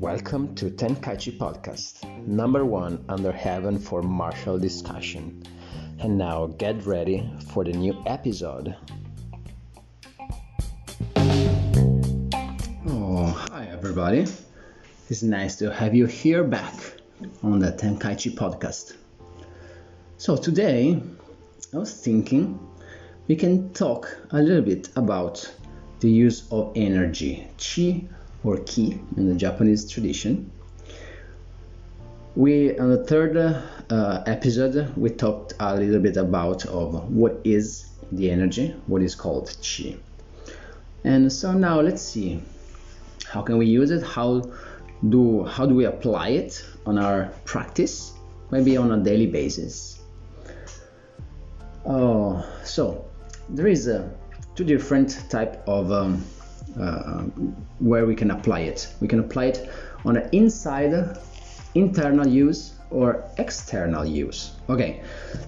Welcome to Tenkaichi Podcast, number one under heaven for martial discussion. And now get ready for the new episode. Oh, hi everybody. It's nice to have you here back on the Tenkaichi Podcast. So today, I was thinking we can talk a little bit about the use of energy, chi or ki in the Japanese tradition. On the third episode, we talked a little bit about what is the energy, what is called chi. And so now let's see, how can we use it? How do we apply it on our practice, maybe on a daily basis? So there is two different type of where we can apply it. We can apply it on an internal use or external use. Okay,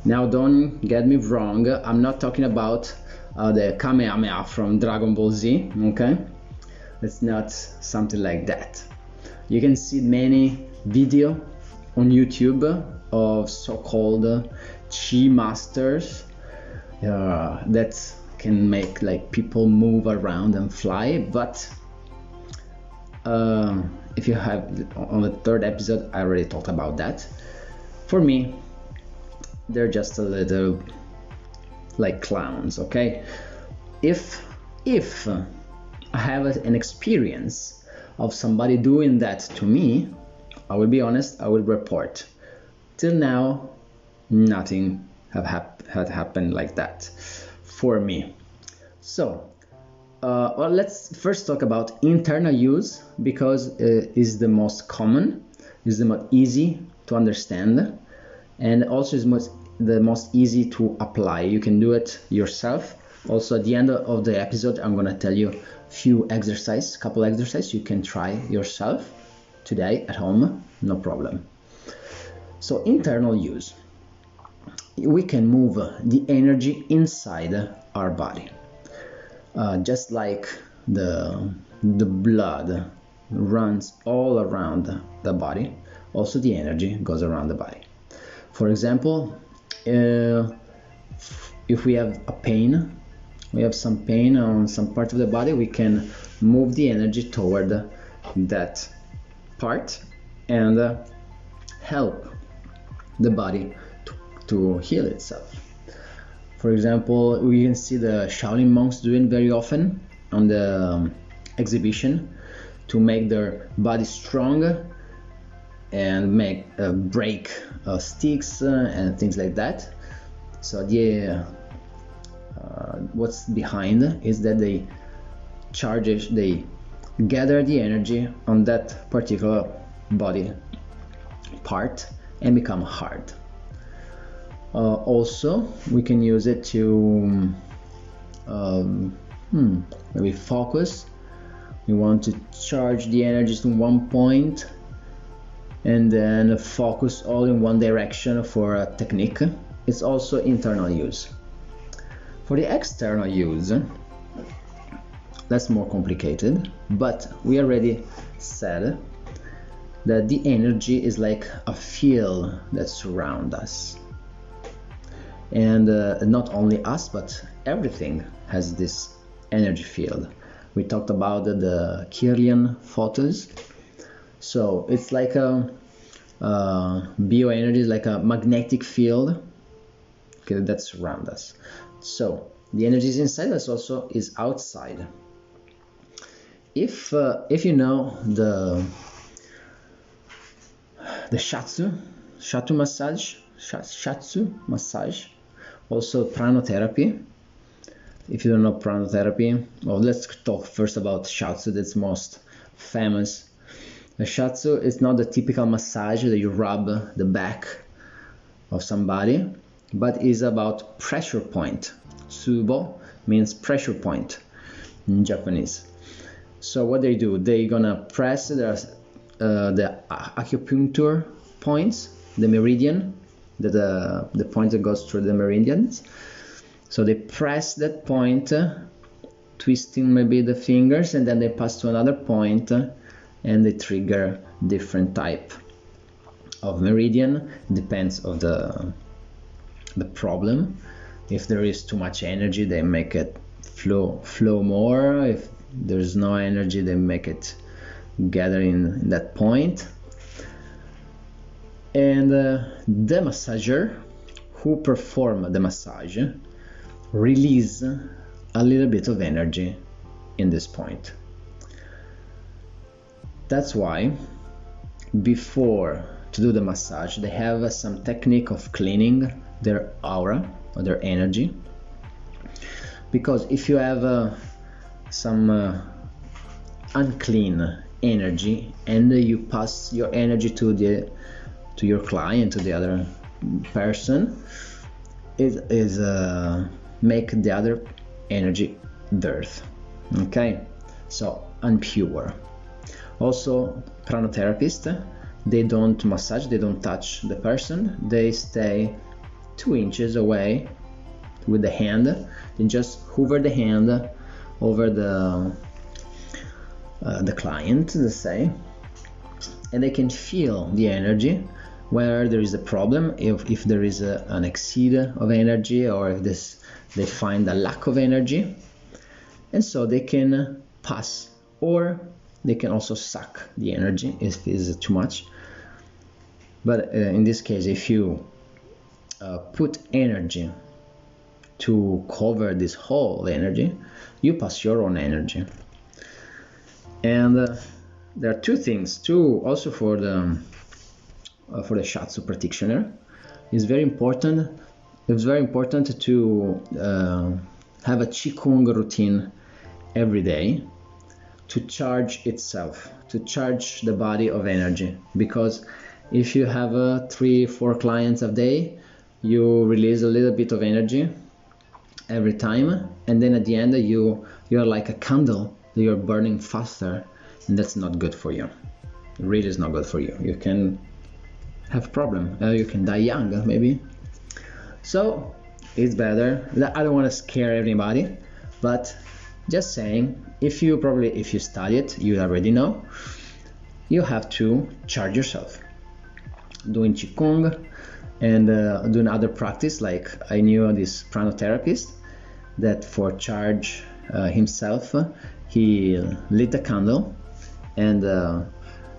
now don't get me wrong, I'm not talking about the Kamehameha from Dragon Ball Z, okay? It's not something like that. You can see many video on YouTube of so-called chi masters that can make like people move around and fly, but if you have on the third episode, I already talked about that. For me, they're just a little like clowns, okay? If I have an experience of somebody doing that to me, I will be honest, I will report. Till now, nothing had happened like that for me. So well, let's first talk about internal use, because it's the most common, is the most easy to understand, and also is the most easy to apply. You can do it yourself. Also at the end of the episode, I'm gonna tell you a couple exercises you can try yourself today at home, no problem. So internal use, we can move the energy inside our body. Just like the blood runs all around the body, also the energy goes around the body. For example, if we have some pain on some part of the body, we can move the energy toward that part and help the body to heal itself. For example, we can see the Shaolin monks doing very often on the exhibition to make their body stronger and break sticks and things like that. So what's behind is that they gather the energy on that particular body part and become hard. Also, we can use it to maybe focus. We want to charge the energies to one point and then focus all in one direction for a technique. It's also internal use. For the external use, that's more complicated, but we already said that the energy is like a field that surrounds us. And not only us, but everything has this energy field. We talked about the Kirlian photos. So it's like a bioenergy is like a magnetic field, okay, that surrounds us. So the energy is inside us, also is outside. If you know the Shatsu Massage, also pranotherapy. If you don't know pranotherapy, well, let's talk first about Shatsu, that's most famous. The Shatsu is not the typical massage that you rub the back of somebody, but is about pressure point. Tsubo means pressure point in Japanese. So what they do, they're gonna press the acupuncture points, the meridian, the point that goes through the meridians. So they press that point to twisting maybe the fingers, and then they pass to another point and they trigger different type of meridian. Depends of the problem. If there is too much energy, they make it flow more. If there's no energy, they make it gather in that point. And the massager who perform the massage release a little bit of energy in this point. That's why before to do the massage, they have some technique of cleaning their aura or their energy, because if you have some unclean energy and you pass your energy to your client, to the other person, it is make the other energy dirt. Okay, so impure. Also, pranotherapists, they don't massage, they don't touch the person, they stay 2 inches away with the hand and just hover the hand over the client, let's say, and they can feel the energy where there is a problem, if there is an exceed of energy, or if they find a lack of energy, and so they can pass, or they can also suck the energy if it is too much. But in this case, if you put energy to cover this whole energy, you pass your own energy. And there are 2 things too, also for the Shatsu practitioner. It's very important to have a Qigong routine every day to charge itself, to charge the body of energy. Because if you have 3-4 clients a day, you release a little bit of energy every time, and then at the end you're like a candle, you're burning faster, and that's not good for you. It really is not good for you. You can have problem, you can die young maybe. So it's better. I don't want to scare everybody, but just saying, if you study it, you already know you have to charge yourself doing Qigong and doing other practice. Like I knew this pranotherapist that for charge himself, he lit a candle and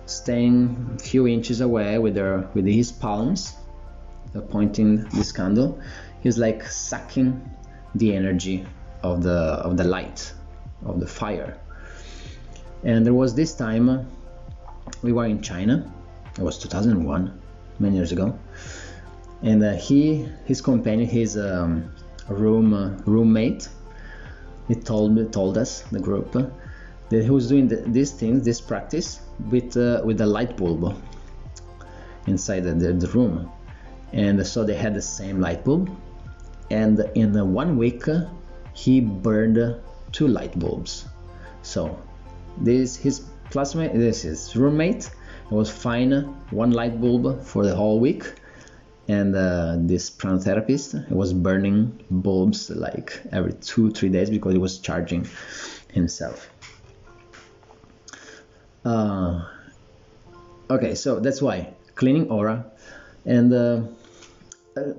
staying a few inches away with his palms, pointing this candle, he's like sucking the energy of the light, of the fire. And there was this time we were in China. It was 2001, many years ago, and his companion, his roommate, he told us, the group, that he was doing this practice with a light bulb inside the room. And so they had the same light bulb, and in 1 week he burned 2 light bulbs. So his roommate was fine 1 light bulb for the whole week, and this pranotherapist was burning bulbs like every 2-3 days because he was charging himself. Okay, so that's why cleaning aura. And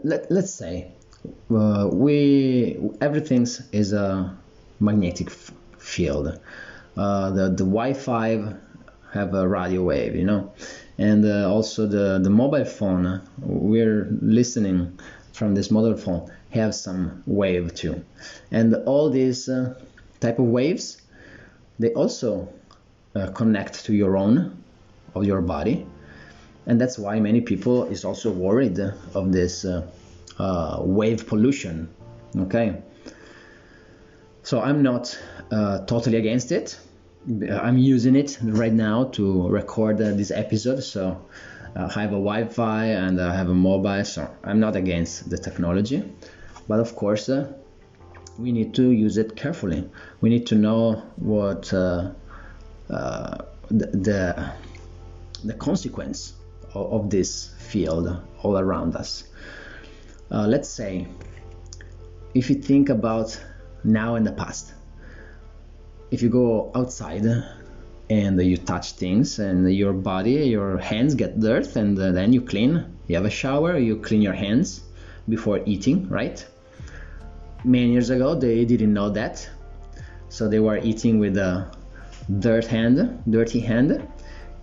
let's say everything is a magnetic field. The Wi-Fi have a radio wave, and also the mobile phone we're listening from, this mobile phone have some wave too, and all these type of waves, they also connect to your body. And that's why many people is also worried of this wave pollution. Okay, so I'm not totally against it. I'm using it right now to record this episode, so I have a Wi-Fi and I have a mobile, so I'm not against the technology. But of course, we need to use it carefully. We need to know what the consequence of this field all around us. Let's say, if you think about now and the past, if you go outside and you touch things and your body, your hands get dirt, and then you clean, you have a shower, you clean your hands before eating, right? Many years ago they didn't know that, so they were eating with a dirty hand,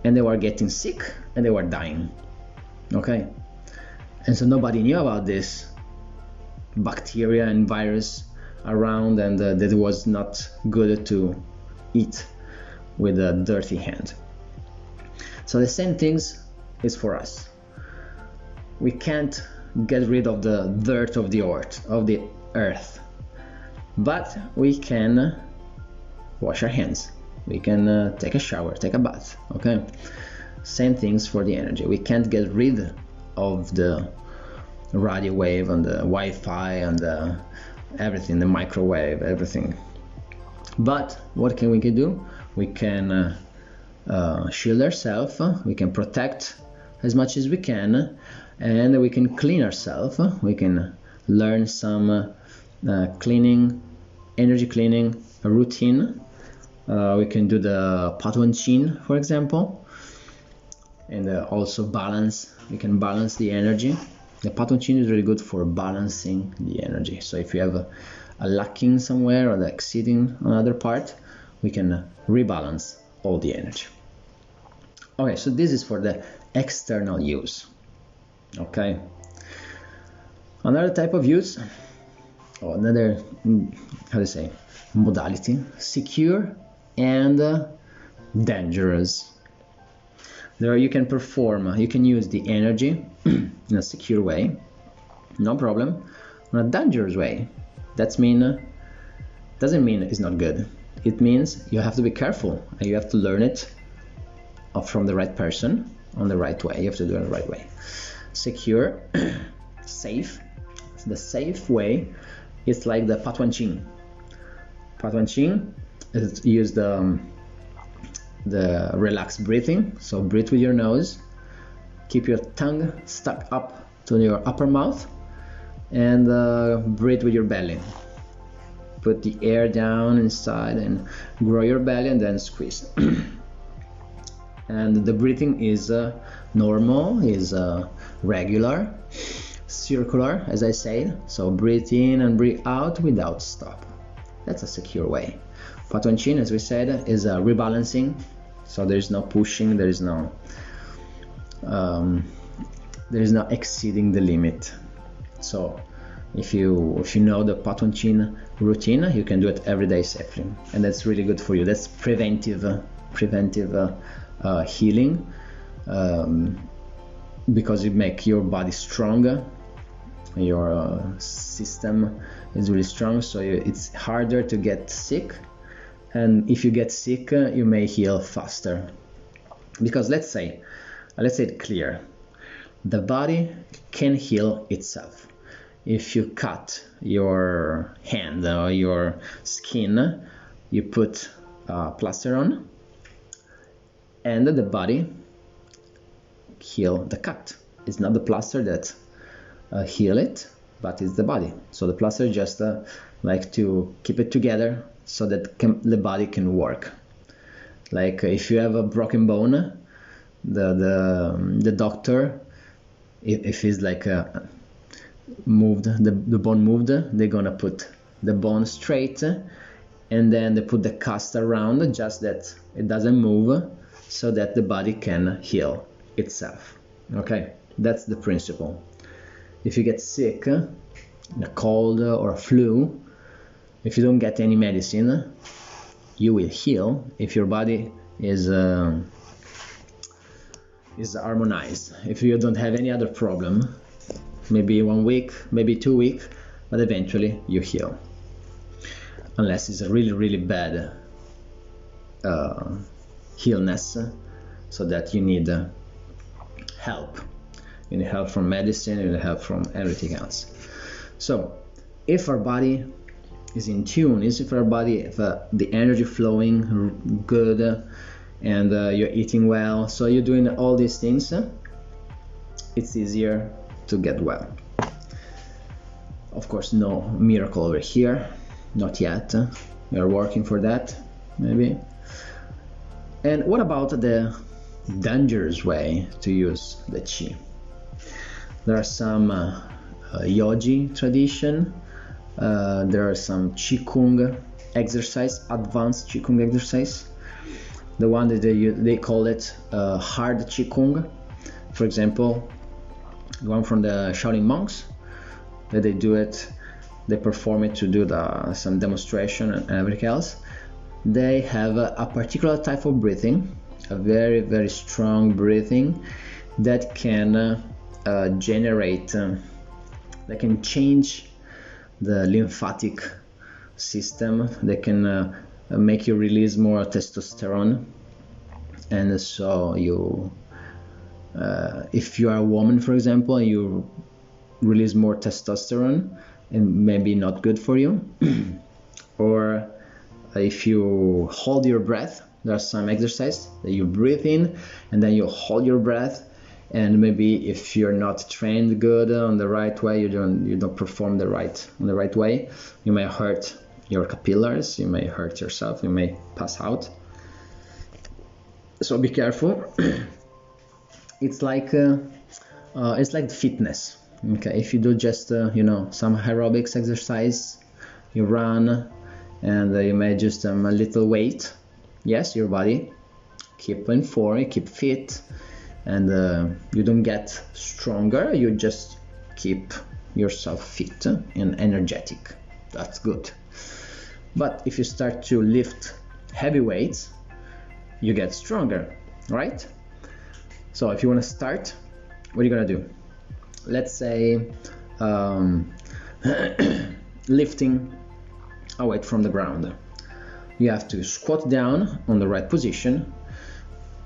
and they were getting sick and they were dying. Okay, and so nobody knew about this bacteria and virus around, and that it was not good to eat with a dirty hand. So the same things is for us. We can't get rid of the dirt of the earth, but we can wash our hands, we can take a shower, take a bath. Okay, same things for the energy. We can't get rid of the radio wave and the Wi-Fi and everything, the microwave, everything. But what can we do? We can shield ourselves, we can protect as much as we can, and we can clean ourselves. We can learn some cleaning, energy cleaning routine. We can do the Patuanchin, for example, and also balance. We can balance the energy. The Patuanchin is really good for balancing the energy. So if you have a lacking somewhere or exceeding another part, we can rebalance all the energy. Okay, so this is for the external use. Okay, another type of use, or another, how to say, modality, secure and dangerous. There you can perform, you can use the energy in a secure way, no problem. In a dangerous way, doesn't mean it's not good. It means you have to be careful and you have to learn it from the right person on the right way. You have to do it the right way. Secure, safe. The safe way is like the Patuanchin. Patuanchin is use the relaxed breathing. So breathe with your nose, keep your tongue stuck up to your upper mouth, and breathe with your belly. Put the air down inside and grow your belly and then squeeze. And the breathing is normal, is regular, circular, as I said. So breathe in and breathe out without stop. That's a secure way. Patuanchin, as we said, is rebalancing. So there is no pushing, there is no exceeding the limit. So if you know the Patuanchin routine, you can do it every day safely, and that's really good for you. That's preventive healing, because it makes your body stronger, your system is really strong, so it's harder to get sick. And if you get sick, you may heal faster, because let's say it clear, the body can heal itself. If you cut your hand or your skin, you put plaster on, and the body heal the cut. It's not the plaster that heal it, but it's the body. So the plaster just like to keep it together so that the body can work. Like if you have a broken bone, the doctor, if he's like moved, the bone moved, they're gonna put the bone straight, and then they put the cast around just that it doesn't move, so that the body can heal itself. Okay, that's the principle. If you get sick, a cold or a flu, if you don't get any medicine, you will heal if your body is harmonized. If you don't have any other problem, maybe 1 week, maybe 2 weeks, but eventually you heal. Unless it's a really, really bad illness, so that you need help. You need help from medicine, you need help from everything else. So if our body is in tune, if the energy flowing good, and you're eating well, so you're doing all these things, it's easier to get well. Of course, no miracle over here, not yet. We are working for that. maybe. And what about the dangerous way to use the chi? There are some yogi tradition. There are some qigong exercise, advanced qigong exercise. The one that they call it hard qigong. For example, the one from the Shaolin monks, that they do it, they perform it to do some demonstration and everything else. They have a particular type of breathing, a very, very strong breathing that can generate, that can change the lymphatic system. They can make you release more testosterone, and so you, if you are a woman, for example, you release more testosterone, and maybe not good for you. Or if you hold your breath, there are some exercises that you breathe in and then you hold your breath, and maybe if you're not trained good on the right way, you don't perform on the right way, you may hurt your capillaries, you may hurt yourself, you may pass out. So be careful. It's like fitness. Okay, if you do just some aerobics exercise, you run, and you may just a little weight. Yes, your body keep in form, you keep fit, and you don't get stronger. You just keep yourself fit and energetic. That's good. But if you start to lift heavy weights, you get stronger, right? So if you want to start, what are you gonna do? Let's say lifting a weight from the ground. You have to squat down on the right position,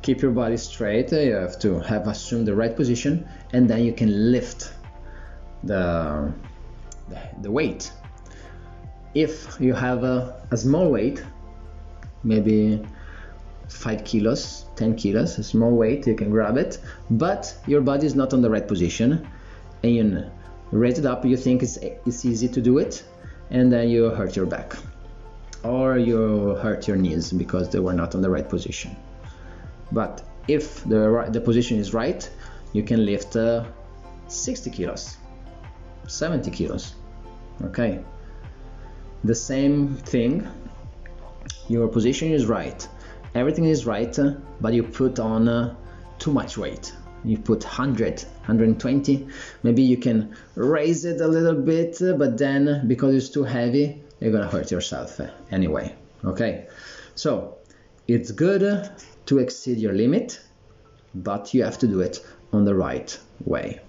keep your body straight, you have to assume the right position, and then you can lift the weight. If you have a small weight, maybe 5 kilos, 10 kilos, a small weight, you can grab it, but your body is not on the right position, and you raise it up, you think it's easy to do it, and then you hurt your back, or you hurt your knees because they were not on the right position. But if the position is right, you can lift 60 kilos, 70 kilos, okay? The same thing, your position is right, everything is right, but you put on too much weight. You put 100, 120, maybe you can raise it a little bit, but then because it's too heavy, you're gonna hurt yourself anyway, okay? So it's good to exceed your limit, but you have to do it on the right way.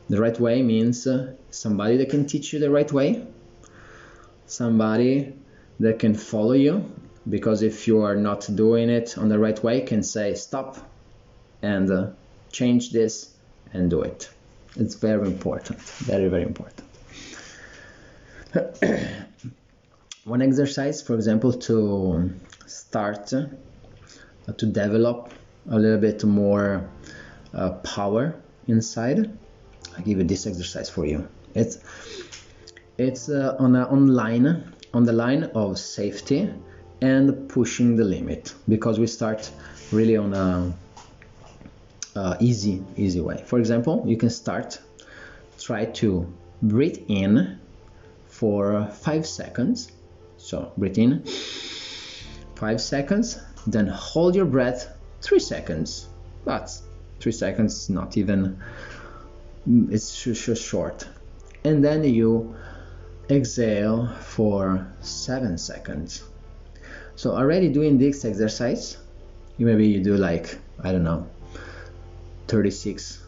The right way means somebody that can teach you the right way, somebody that can follow you, because if you are not doing it on the right way, can say stop and change this and do it. It's very important, very, very important. One exercise, for example, to start to develop a little bit more power inside, I give you this exercise for you. It's on the line of safety and pushing the limit, because we start really on a easy way. For example, you can try to breathe in for 5 seconds. So breathe in 5 seconds, then hold your breath 3 seconds. But 3 seconds, not even, it's just short. And then you exhale for 7 seconds. So already doing this exercise, maybe you do like, I don't know, 36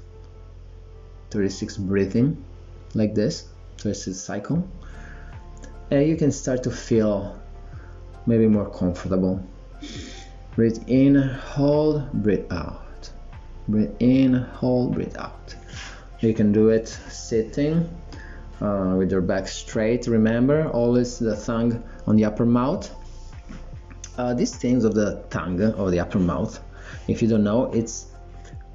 breathing like this, 36 cycle, and you can start to feel maybe more comfortable. Breathe in, hold, breathe out. Breathe in, hold, breathe out. You can do it sitting with your back straight. Remember, always the tongue on the upper mouth. These things of the tongue or the upper mouth, if you don't know, it's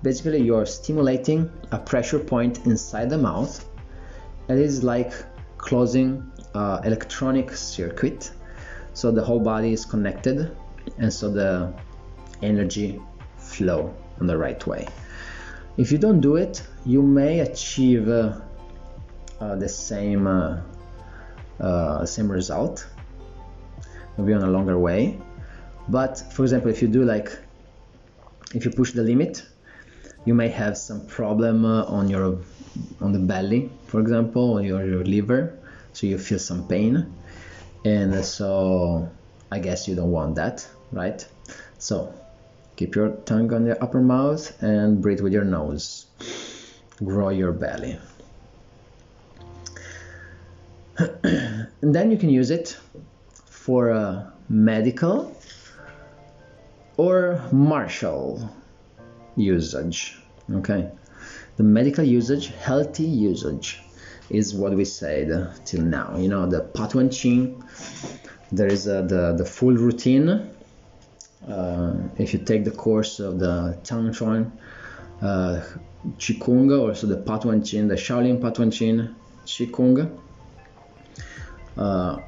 basically you're stimulating a pressure point inside the mouth. It is like closing electronic circuit. so the whole body is connected, and so the energy flow in the right way. If you don't do it, you may achieve the same result, maybe on a longer way. But for example, if you do if you push the limit, you may have some problem on the belly, for example, or your liver, so you feel some pain, and so I guess you don't want that, right? So keep your tongue on your upper mouth and breathe with your nose. Grow your belly. And then you can use it for a medical or martial usage. Okay, the medical usage, healthy usage, is what we said till now. You know, the Patuan Chin, there is the full routine. If you take the course of the Tang Chuan Qigong, or also the Patuan Chin, the Shaolin Patuan Chin Qigong,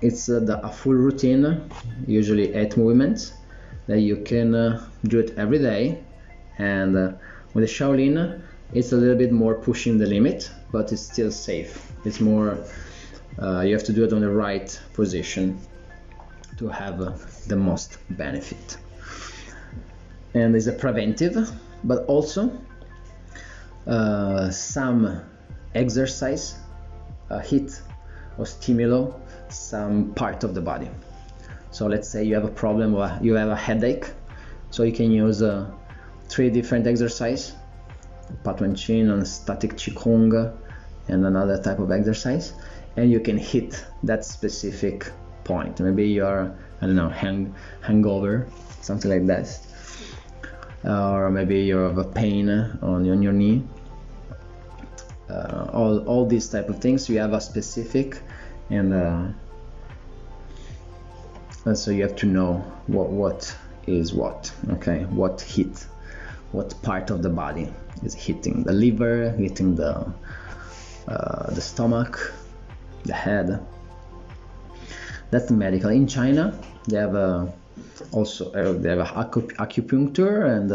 it's a full routine, usually 8 movements, that you can do it every day. And with the Shaolin, it's a little bit more pushing the limit, but it's still safe. It's more, you have to do it on the right position to have the most benefit. And it's a preventive, but also some exercise hit or stimulate some part of the body. So let's say you have a problem, or you have a headache, so you can use 3 different exercises: Patuan Chin, and static Qigong, and another type of exercise, and you can hit that specific point. Maybe you're, I don't know, hangover, something like that, or maybe you have a pain on your knee. All these type of things, you have a specific, and so you have to know what is what. Okay, what hit, what part of the body is hitting: the liver, hitting the stomach, the head. That's the medical. In China, they have acupuncture and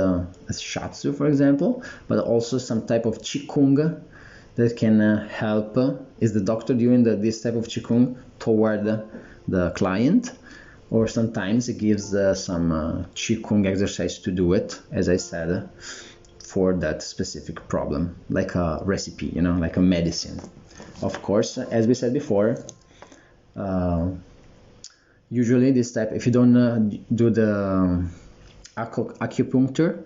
Shatsu, for example, but also some type of Qigong that can help. Is the doctor doing this type of Qigong toward the client, or sometimes it gives some Qigong exercise to do it, as I said, for that specific problem, like a recipe, you know, like a medicine. Of course, as we said before, usually this type, if you don't do the acupuncture,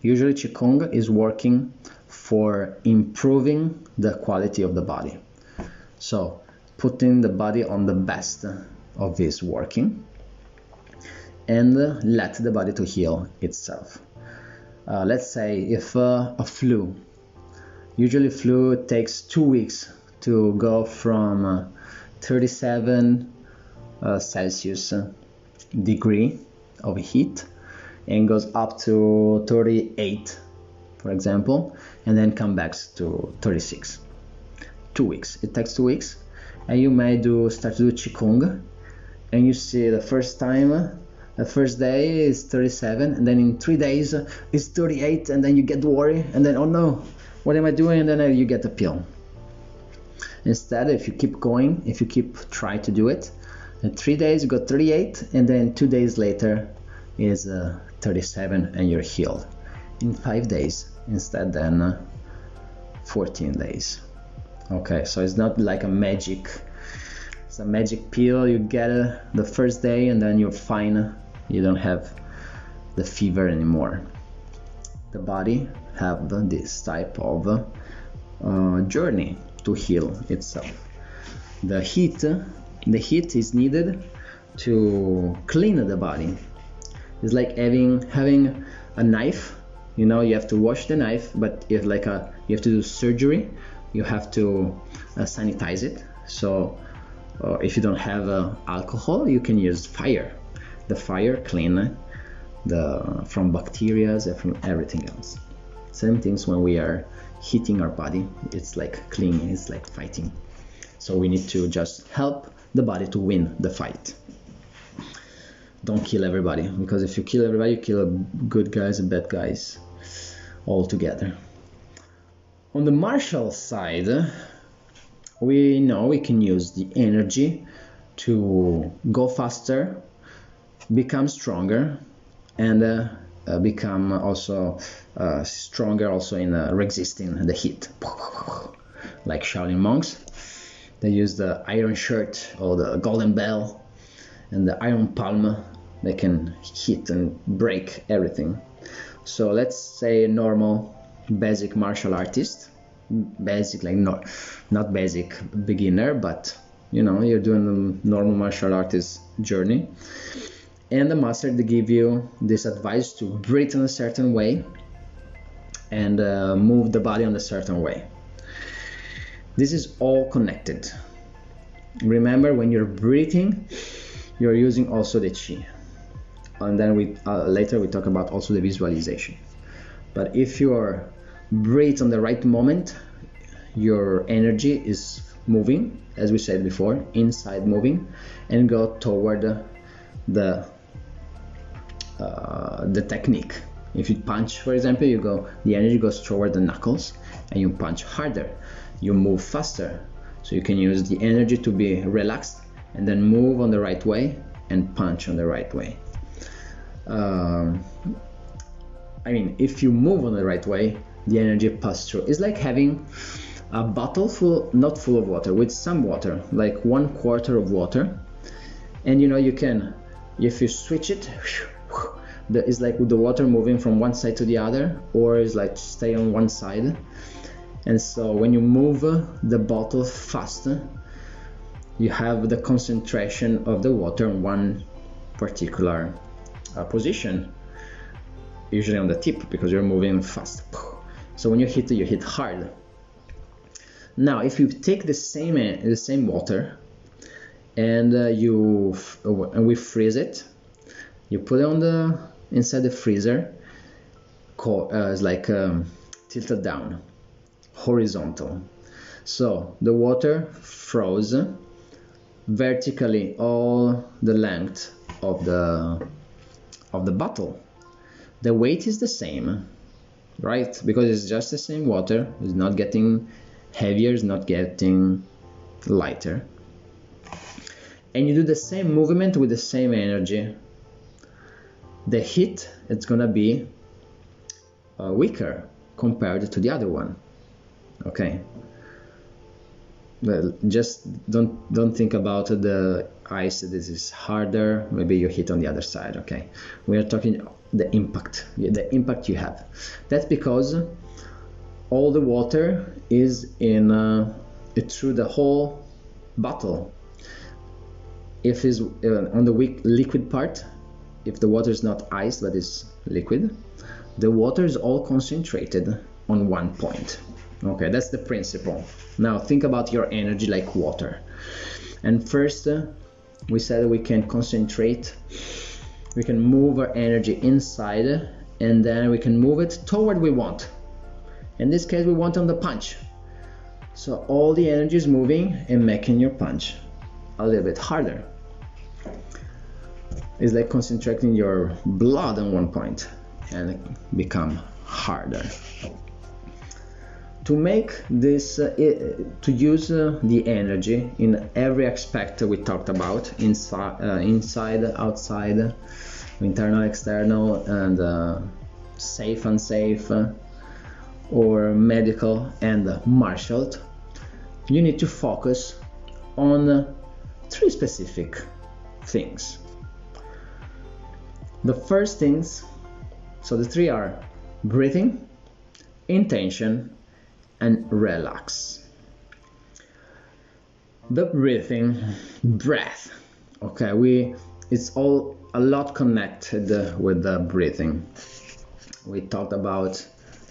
usually Qigong is working for improving the quality of the body. So putting the body on the best of this working, and let the body to heal itself. Let's say if a flu, usually flu takes 2 weeks to go from 37 Celsius degree of heat and goes up to 38, for example, and then come back to 36. 2 weeks. It takes 2 weeks, and you may start to do Qigong, and you see the first day is 37, and then in 3 days it's 38, and then you get worried, and then, oh no, what am I doing? And then you get a pill. Instead, if you keep going, if you keep trying to do it, in 3 days you got 38, and then 2 days later is 37, and you're healed. In 5 days instead, then 14 days. Okay, so it's not like a magic pill you get the first day and then you're fine, you don't have the fever anymore. The body have this type of journey to heal itself. The heat is needed to clean the body. It's like having a knife. You know, you have to wash the knife, but if you have to do surgery, you have to sanitize it. So if you don't have alcohol, you can use fire. The fire clean from bacteria and from everything else. Same things when we are heating our body. It's like cleaning, it's like fighting. So we need to just help the body to win the fight. don't kill everybody, because if you kill everybody, you kill good guys and bad guys all together. On the martial side, we know we can use the energy to go faster, become stronger, and become also stronger also in resisting the heat. Like Shaolin monks, they use the iron shirt or the golden bell and the iron palm. They can hit and break everything. So let's say a normal basic martial artist, basic like not basic beginner, but you know, you're doing the normal martial artist journey, and the master, they give you this advice to breathe in a certain way and move the body in a certain way. This is all connected. Remember, when you're breathing, you're using also the chi, and then we later we talk about also the visualization. But if you breathe on the right moment, your energy is moving, as we said before, inside moving, and go toward the technique. If you punch, for example, the energy goes toward the knuckles, and you punch harder, you move faster. So you can use the energy to be relaxed and then move on the right way and punch on the right way. I mean, if you move on the right way, the energy passes through. It's like having a bottle full, not full of water, with some water, like 1/4 of water, and you know, you can, if you switch it, it's like with the water moving from one side to the other, or it's like stay on one side. And so when you move the bottle fast, you have the concentration of the water in one particular position, usually on the tip, because you're moving fast. So when you hit hard. Now if you take the same water and we freeze it, you put it on inside the freezer, it's like tilted down, horizontal. So the water froze vertically all the length of the bottle. The weight is the same, right? Because it's just the same water. It's not getting heavier, it's not getting lighter. And you do the same movement with the same energy. The heat, it's gonna be weaker compared to the other one. Okay. Well, just don't think about the ice. This is harder. Maybe you hit on the other side. Okay. We are talking the impact you have. That's because all the water is through the whole bottle. If it's on the liquid part, if the water is not ice but is liquid, the water is all concentrated on one point. Okay, that's the principle. Now think about your energy like water. And first, we said we can concentrate, we can move our energy inside, and then we can move it toward we want. In this case, we want on the punch. So all the energy is moving and making your punch a little bit harder. It's like concentrating your blood on one point and become harder. To make this, to use the energy in every aspect we talked about, inside, outside, internal, external, and safe, unsafe, or medical and martial, you need to focus on 3 specific things. The first things, so the 3 are breathing, intention, and relax. The breath. Okay, it's all a lot connected with the breathing. We talked about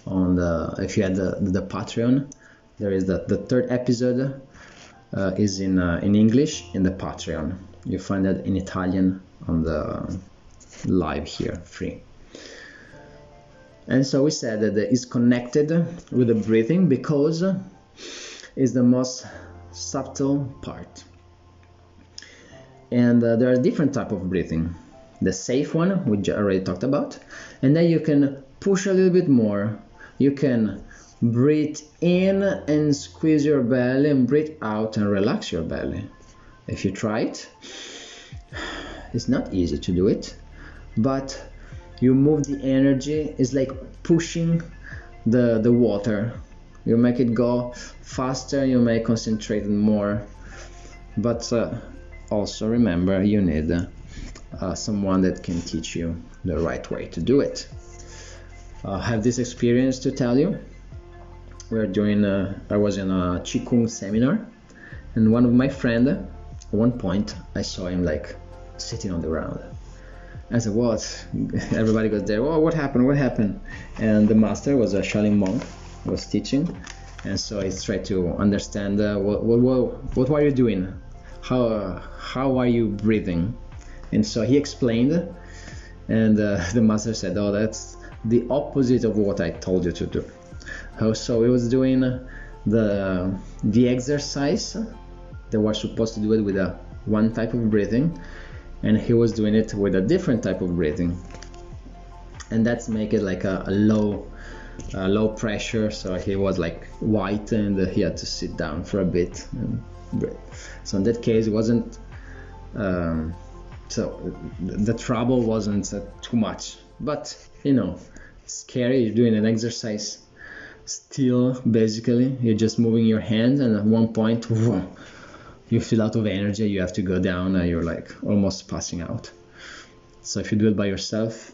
if you had the Patreon, there is the 3rd episode is in English in the Patreon. You find that in Italian on the live here, free. And so we said that it's connected with the breathing because it's the most subtle part. And there are different types of breathing. the safe one, which I already talked about, and then you can push a little bit more. You can breathe in and squeeze your belly, and breathe out and relax your belly. If you try it, it's not easy to do it, but you move the energy. It's like pushing the water. You make it go faster, you may concentrate more, but also remember, you need someone that can teach you the right way to do it. I have this experience to tell you. I was in a Qigong seminar, and one of my friends, at one point I saw him like sitting on the ground. I said, what? Everybody goes there, oh, what happened? And the master was a Shaolin monk, was teaching, and so I tried to understand what were you doing? How are you breathing? And so he explained, and the master said, oh, that's the opposite of what I told you to do. So he was doing the exercise. They were supposed to do it with one type of breathing, and he was doing it with a different type of breathing, and that's make it like a low pressure. So he was like white, and he had to sit down for a bit and breathe. So in that case, it wasn't so the trouble wasn't too much, but it's scary. You're doing an exercise still, basically you're just moving your hands, and at one point you feel out of energy, you have to go down, and you're like almost passing out. So if you do it by yourself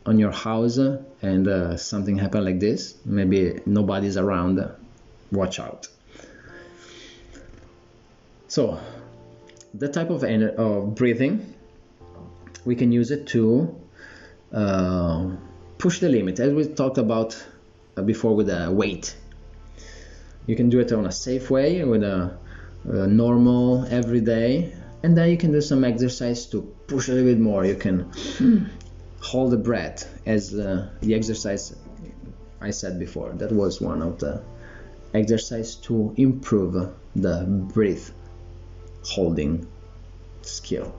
on your house and something happen like this, maybe nobody's around, watch out. So that type of breathing, we can use it to push the limit, as we talked about before with a weight. You can do it on a safe way with a normal everyday, and then you can do some exercise to push a little bit more. You can hold the breath, as the exercise I said before. That was one of the exercise to improve the breath holding skill.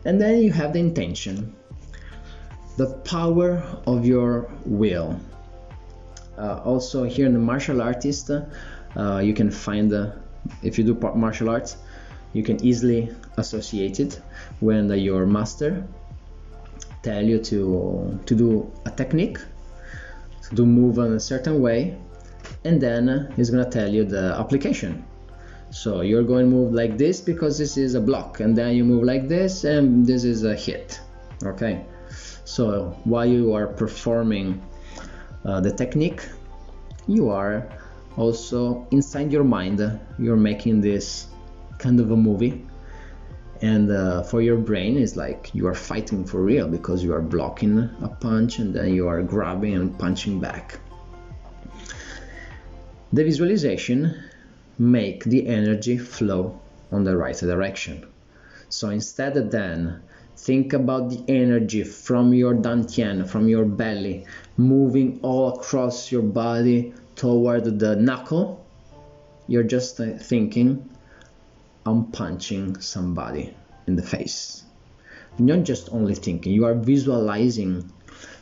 And then you have the intention, the power of your will. Also here in the martial artist, you can find, if you do martial arts, you can easily associate it when your master tell you to do a technique, to move in a certain way, and then he's gonna tell you the application. So you're going to move like this because this is a block, and then you move like this and this is a hit. Okay, so while you are performing the technique, you are also inside your mind, you're making this kind of a movie, and for your brain it's like you are fighting for real, because you are blocking a punch and then you are grabbing and punching back. The visualization make the energy flow on the right direction. So instead of then think about the energy from your dantian, from your belly, moving all across your body toward the knuckle, you're just thinking, I'm punching somebody in the face. You're not just only thinking, you are visualizing.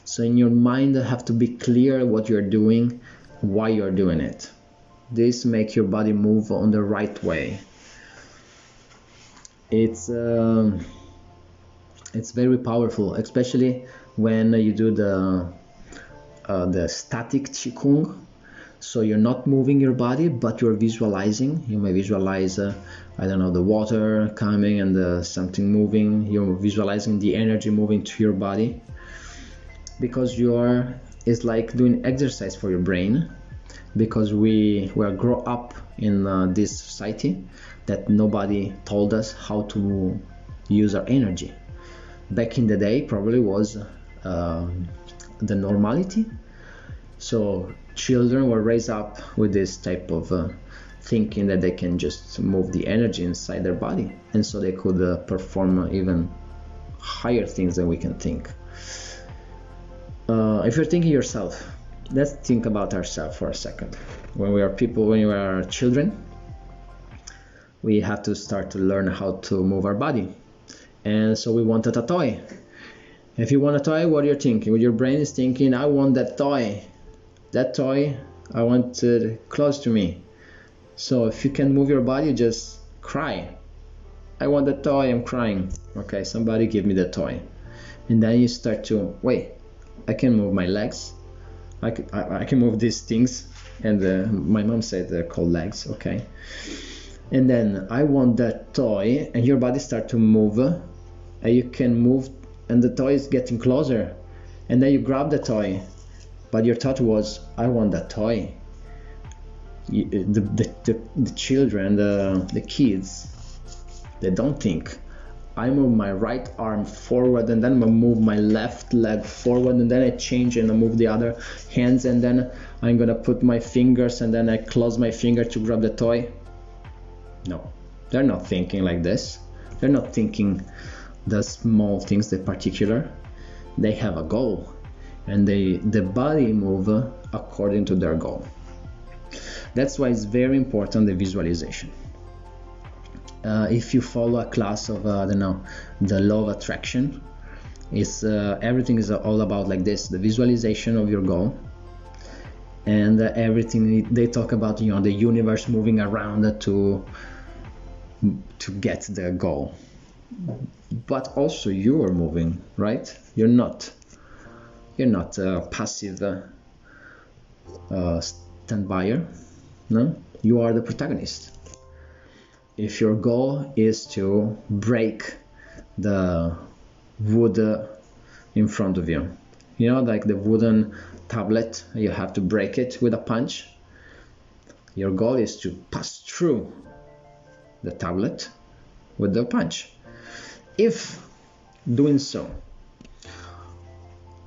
So in your mind, you have to be clear what you're doing, why you're doing it. This makes your body move on the right way. It's very powerful, especially when you do the static Qigong. So you're not moving your body, but you're visualizing. You may visualize, I don't know, the water coming and something moving. You're visualizing the energy moving to your body, because it's like doing exercise for your brain. Because we were grow up in this society that nobody told us how to use our energy. Back in the day, probably was the normality. So children were raised up with this type of thinking that they can just move the energy inside their body, and so they could perform even higher things than we can think. If you're thinking yourself, let's think about ourselves for a second. When we are children, we have to start to learn how to move our body. and so we wanted a toy. If you want a toy, what you're thinking? Well, your brain is thinking, I want that toy. That toy, I want it close to me. So if you can move your body, just cry. I want the toy, I'm crying. Okay, somebody give me the toy. And then you start to, wait, I can move my legs. I can move these things. And my mom said they're called legs, okay. And then I want that toy, and your body start to move. And you can move, and the toy is getting closer. And then you grab the toy. But your thought was, I want that toy. The children, the kids, they don't think. I move my right arm forward, and then I move my left leg forward, and then I change and I move the other hands, and then I'm gonna put my fingers, and then I close my finger to grab the toy. No, they're not thinking like this. They're not thinking the small things, the particular. They have a goal, and the body move according to their goal. That's why it's very important, the visualization. If you follow a class of I don't know, the law of attraction, it's everything is all about like this: the visualization of your goal, and everything they talk about, you know, the universe moving around to get the goal. But also you are moving, right? You're not a passive stand-byer. No, you are the protagonist. If your goal is to break the wood in front of you, you know, like the wooden tablet, you have to break it with a punch. Your goal is to pass through the tablet with the punch. If doing so,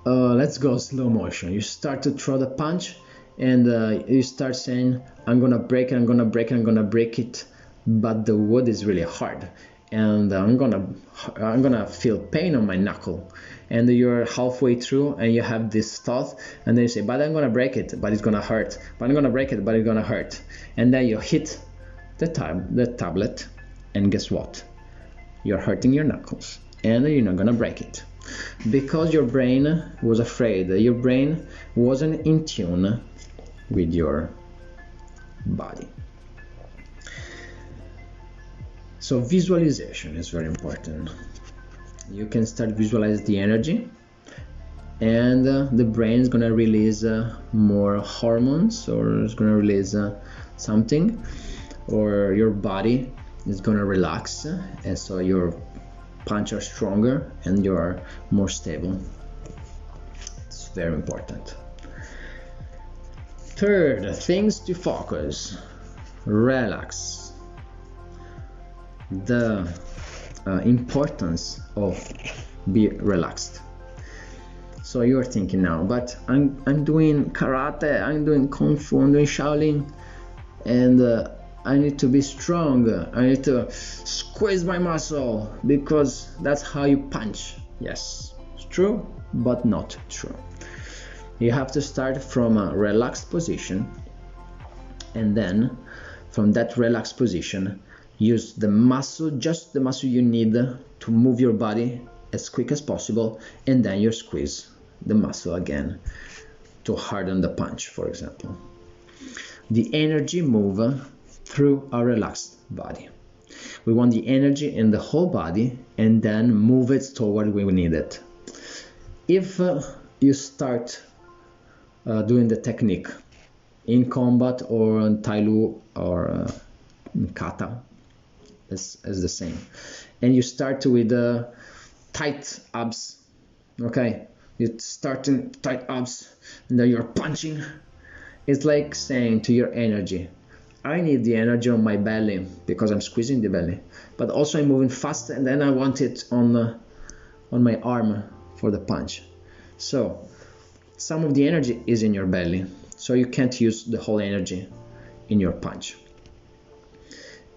let's go slow motion. You start to throw the punch, and you start saying, I'm gonna break it, I'm gonna break it, I'm gonna break it, but the wood is really hard, and I'm gonna feel pain on my knuckle. And you're halfway through, and you have this thought, and then you say, but I'm gonna break it, but it's gonna hurt, but I'm gonna break it, but it's gonna hurt. And then you hit the tablet, and guess what? You're hurting your knuckles, and you're not gonna break it, because your brain was afraid. Your brain wasn't in tune with your body. So visualization is very important. You can start visualize the energy, and the brain is gonna release more hormones, or it's gonna release something, or your body is gonna relax, and so your punch are stronger and you're more stable. It's very important. Third, things to focus. Relax. The importance of be relaxed. So you're thinking now, but I'm doing karate, I'm doing kung fu, I'm doing Shaolin, and I need to be strong. I need to squeeze my muscle, because that's how you punch. Yes, it's true, but not true. You have to start from a relaxed position, and then from that relaxed position, use the muscle, just the muscle you need to move your body as quick as possible, and then you squeeze the muscle again to harden the punch, for example. The energy move through a relaxed body. We want the energy in the whole body, and then move it toward where we need it. If you start doing the technique in combat or in Tailu or kata, is the same, and you start with tight abs, okay, you start in tight abs, and then you're punching. It's like saying to your energy, I need the energy on my belly, because I'm squeezing the belly, but also I'm moving fast, and then I want it on my arm for the punch. So some of the energy is in your belly, so you can't use the whole energy in your punch.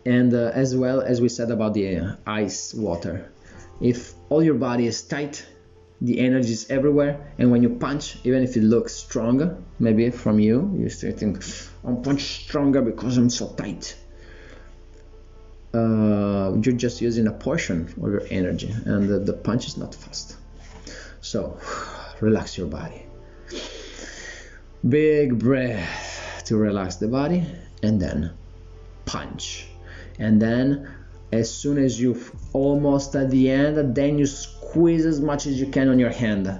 And as well as we said about the ice water, if all your body is tight, the energy is everywhere, and when you punch, even if it looks stronger, maybe from you still think, I'm punch stronger because I'm so tight. you're just using a portion of your energy, and the punch is not fast. So relax your body. Big breath to relax the body, and then punch. And then as soon as you're almost at the end, then you squeeze as much as you can on your hand,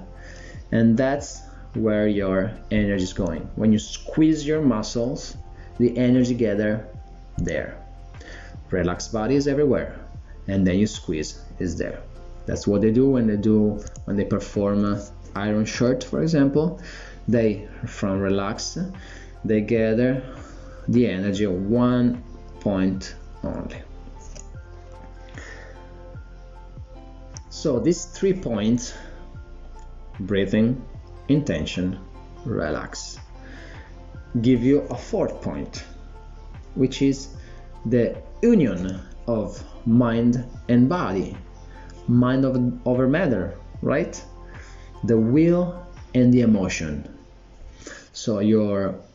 and that's where your energy is going. When you squeeze your muscles, the energy gather there. Relaxed body is everywhere, and then you squeeze is there. That's what they do when they perform iron shirt, for example. They, from relax, they gather the energy of one point only. So these 3 points: breathing, intention, relax, give you a 4th point, which is the union of mind and body, mind over matter, right? The will and the emotion. So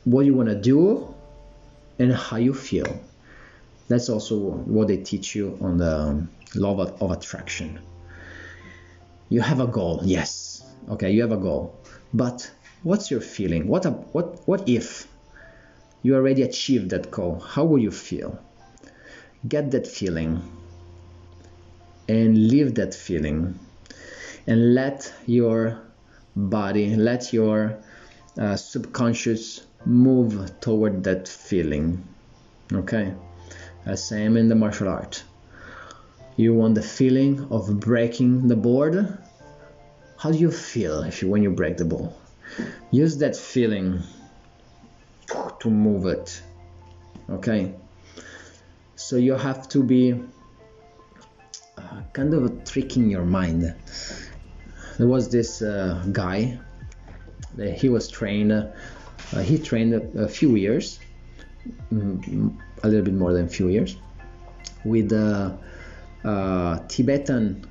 what you want to do and how you feel. That's also what they teach you on the law of attraction. You have a goal, yes. Okay, you have a goal. But what's your feeling? What if you already achieved that goal? How will you feel? Get that feeling and live that feeling, and let your body, let your subconscious move toward that feeling. Okay, same in the martial art. You want the feeling of breaking the board. How do you feel when you break the ball? Use that feeling to move it. Okay, so you have to be kind of tricking your mind. There was this guy. He was trained. He trained a few years, a little bit more than a few years, with Tibetan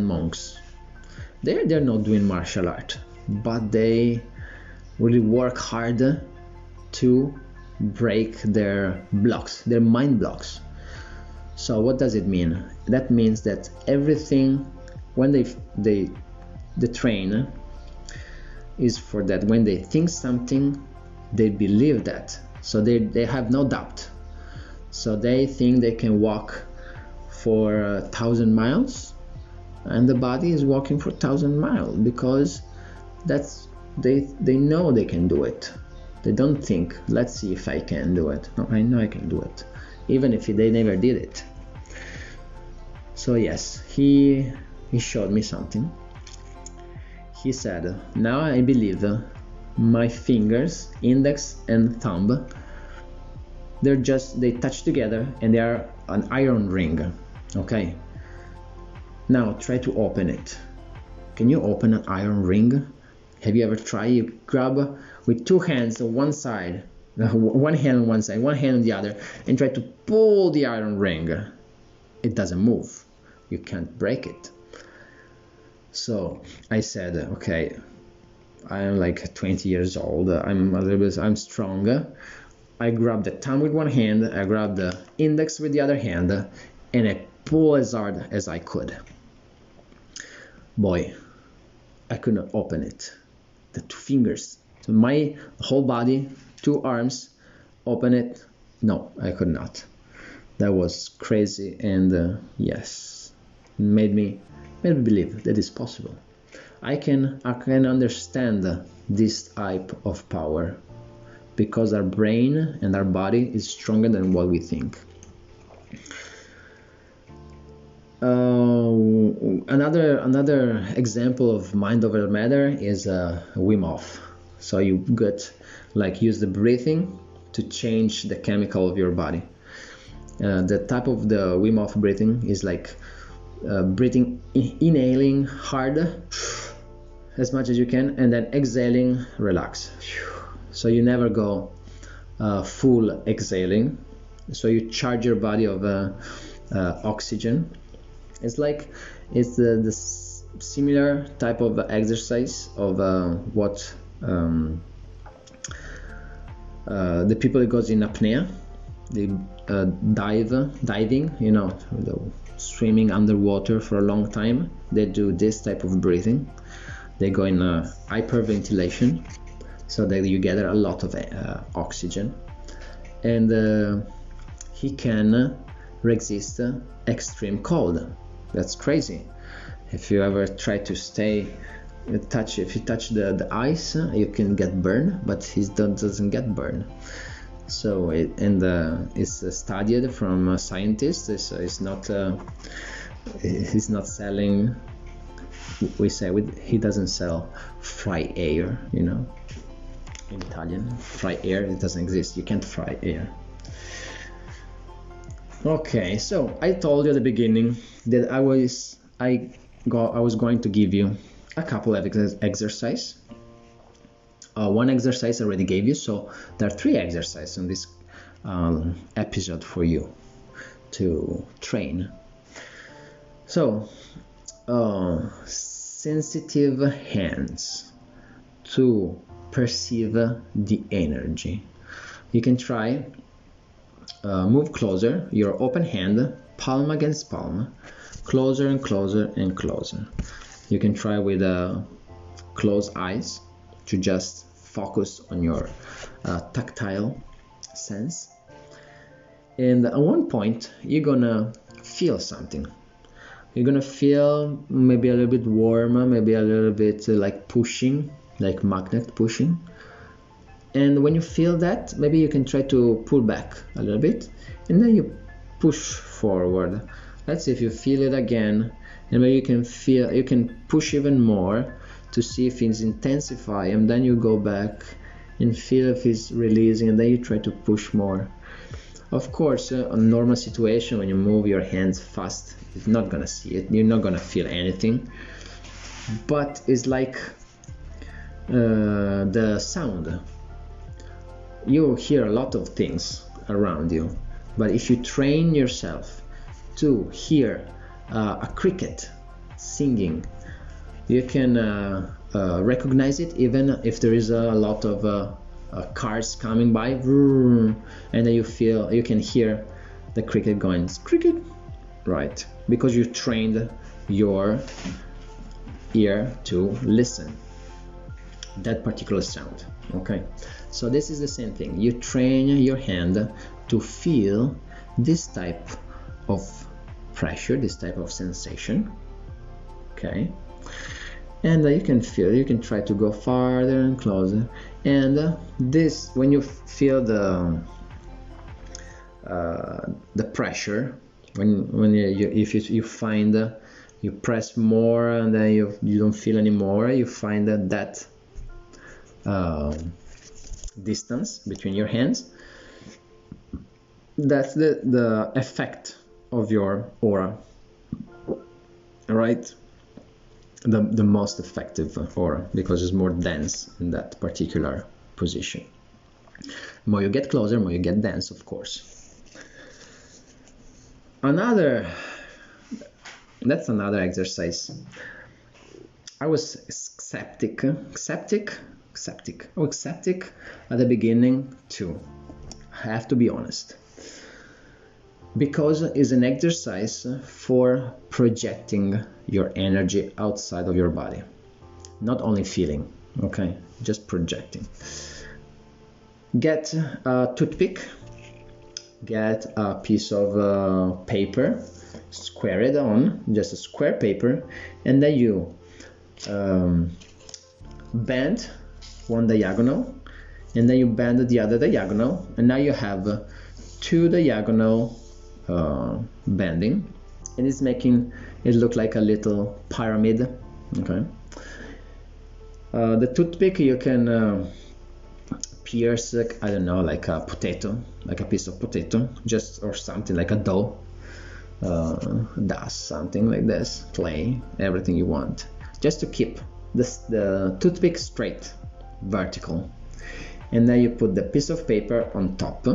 monks. They're not doing martial art, but they really work hard to break their blocks, their mind blocks. So what does it mean? That means that everything, when they train, is for that. When they think something, they believe that. So they have no doubt. So they think they can walk for 1,000 miles, and the body is walking for 1,000 miles, because they know they can do it. They don't think, let's see if I can do it. No, I know I can do it, even if they never did it. So yes, he showed me something. He said, now I believe my fingers, index and thumb, they touch together and they are an iron ring. Okay, now try to open it. Can you open an iron ring? Have you ever tried? You grab with 2 hands on one side, one hand on one side, one hand on the other, and try to pull the iron ring. It doesn't move. You can't break it. So I said, okay, I am like 20 years old. I'm strong. I grabbed the thumb with one hand, I grabbed the index with the other hand, and I pull as hard as I could. Boy, I couldn't open it. The 2 fingers, so my whole body, 2 arms, open it. No, I could not. That was crazy, and yes, made me believe that it's possible. I can understand this type of power, because our brain and our body is stronger than what we think. Another example of mind over matter is Wim Hof. So you use the breathing to change the chemical of your body. The type of the Wim Hof breathing is like breathing, inhaling hard as much as you can, and then exhaling, relax. So you never go full exhaling. So you charge your body of oxygen. It's the similar type of exercise of what the people that goes in apnea. they diving, you know, swimming underwater for a long time. They do this type of breathing. They go in hyperventilation, so that you gather a lot of oxygen, and he can resist extreme cold. That's crazy. If you ever try to if you touch the ice, you can get burned, but he doesn't get burned. So it's studied from scientists. It's not he's not selling. He doesn't sell fry air, you know. In Italian, fry air, it doesn't exist. You can't fry air. Okay, so I told you at the beginning that I was going to give you a couple of exercises. One exercise I already gave you, so there are 3 exercises in this episode for you to train. So, sensitive hands to perceive the energy. You can try move closer, your open hand, palm against palm, closer and closer and closer. You can try with closed eyes to just focus on your tactile sense. And at one point, you're gonna feel something. You're gonna feel maybe a little bit warm, maybe a little bit like pushing, like magnet pushing. And when you feel that, maybe you can try to pull back a little bit, and then you push forward. Let's see if you feel it again, and maybe you can push even more to see if it's intensify, and then you go back and feel if it's releasing, and then you try to push more. Of course, a normal situation, when you move your hands fast, you're not gonna see it, you're not gonna feel anything, but it's like the sound. You hear a lot of things around you, but if you train yourself to hear a cricket singing, you can recognize it even if there is a lot of cars coming by, and then you can hear the cricket going cricket, right? Because you trained your ear to listen that particular sound. Okay, so this is the same thing. You train your hand to feel this type of pressure, this type of sensation. Okay, and you can try to go farther and closer, and this, when you feel the pressure, when you find you press more and then you don't feel anymore, you find that distance between your hands, that's the effect of your aura, right? The most effective aura, because it's more dense in that particular position. More you get closer, more you get dense, of course. That's another exercise. I was skeptic at the beginning too. I have to be honest, because it's an exercise for projecting your energy outside of your body, not only feeling, okay, just projecting. Get a toothpick, get a piece of paper, square it on, just a square paper, and then you bend one diagonal, and then you bend the other diagonal, and now you have 2 diagonal bending, and it's making it look like a little pyramid. Okay, the toothpick you can pierce, I don't know, like a potato, like a piece of potato, just, or something like a dough, dust, something like this, clay, everything you want, just to keep the toothpick straight, vertical. And then you put the piece of paper on top,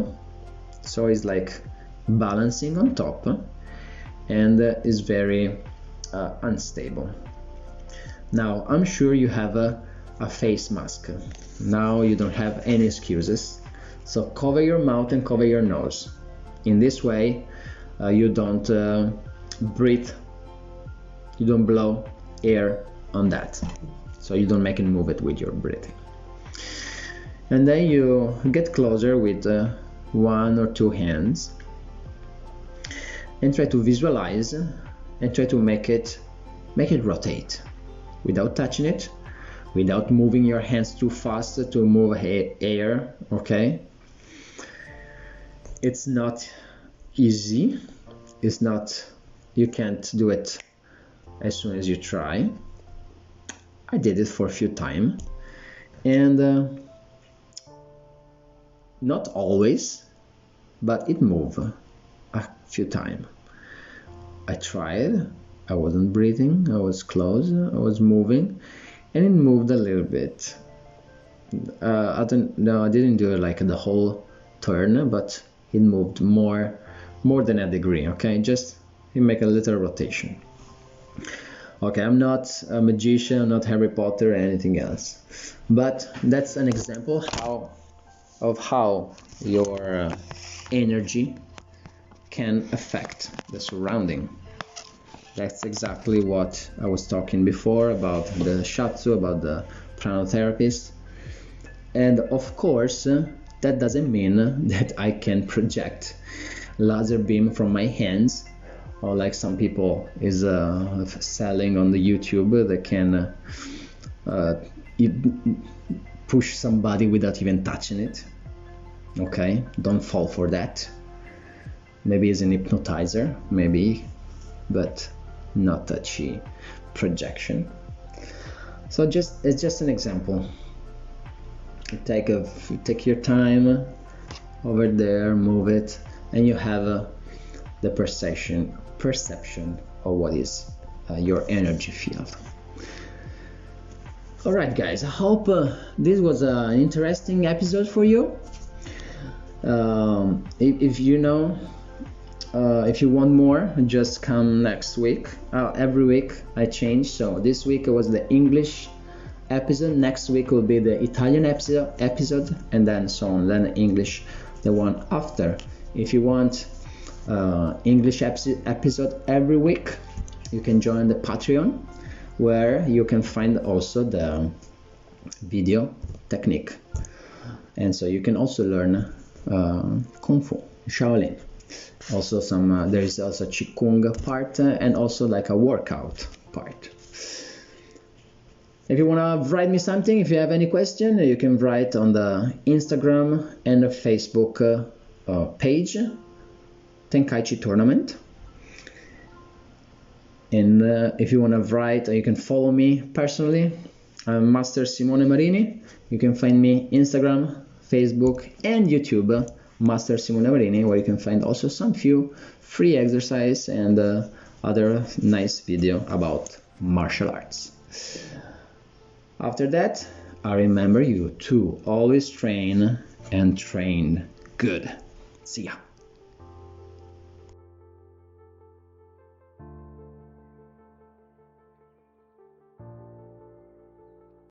so it's like balancing on top, and is very unstable. Now I'm sure you have a face mask. Now you don't have any excuses, so cover your mouth and cover your nose. In this way, you don't breathe, you don't blow air on that, so you don't make it move it with your breathing. And then you get closer with 1 or 2 hands and try to visualize and try to make it rotate without touching it, without moving your hands too fast to move air. Okay, it's not easy, it's not, you can't do it as soon as you try. I did it for a few times, and not always, but it moved a few times. I tried, I wasn't breathing, I was close, I was moving, and it moved a little bit. I didn't do it like the whole turn, but it moved more than a degree. Okay, just you make a little rotation. Okay, I'm not a magician, I'm not Harry Potter or anything else, but that's an example of how your energy can affect the surrounding. That's exactly what I was talking before about the Shatsu, about the pranotherapist. And of course, that doesn't mean that I can project laser beam from my hands, or like some people is selling on the YouTube that can push somebody without even touching it. Okay, don't fall for that. Maybe it's an hypnotizer, maybe, but not touchy projection. So it's just an example. You take your time over there, move it, and you have the perception of what is your energy field. Alright guys, I hope this was an interesting episode for you. If you want more, just come next week. Every week I change, so this week it was the English episode, next week will be the Italian episode, and then so on, then English the one after. If you want English episode every week, you can join the Patreon, where you can find also the video technique, and so you can also learn Kung Fu, Shaolin. Also there is also Qigong part, and also like a workout part. If you want to write me something, if you have any question, you can write on the Instagram and the Facebook page, Tenkaichi Tournament. And if you want to write, you can follow me personally. I'm Master Simone Marini. You can find me Instagram, Facebook, and YouTube, Master Simone Marini, where you can find also some few free exercise and other nice video about martial arts. After that, I remember you to always train and train good. See ya.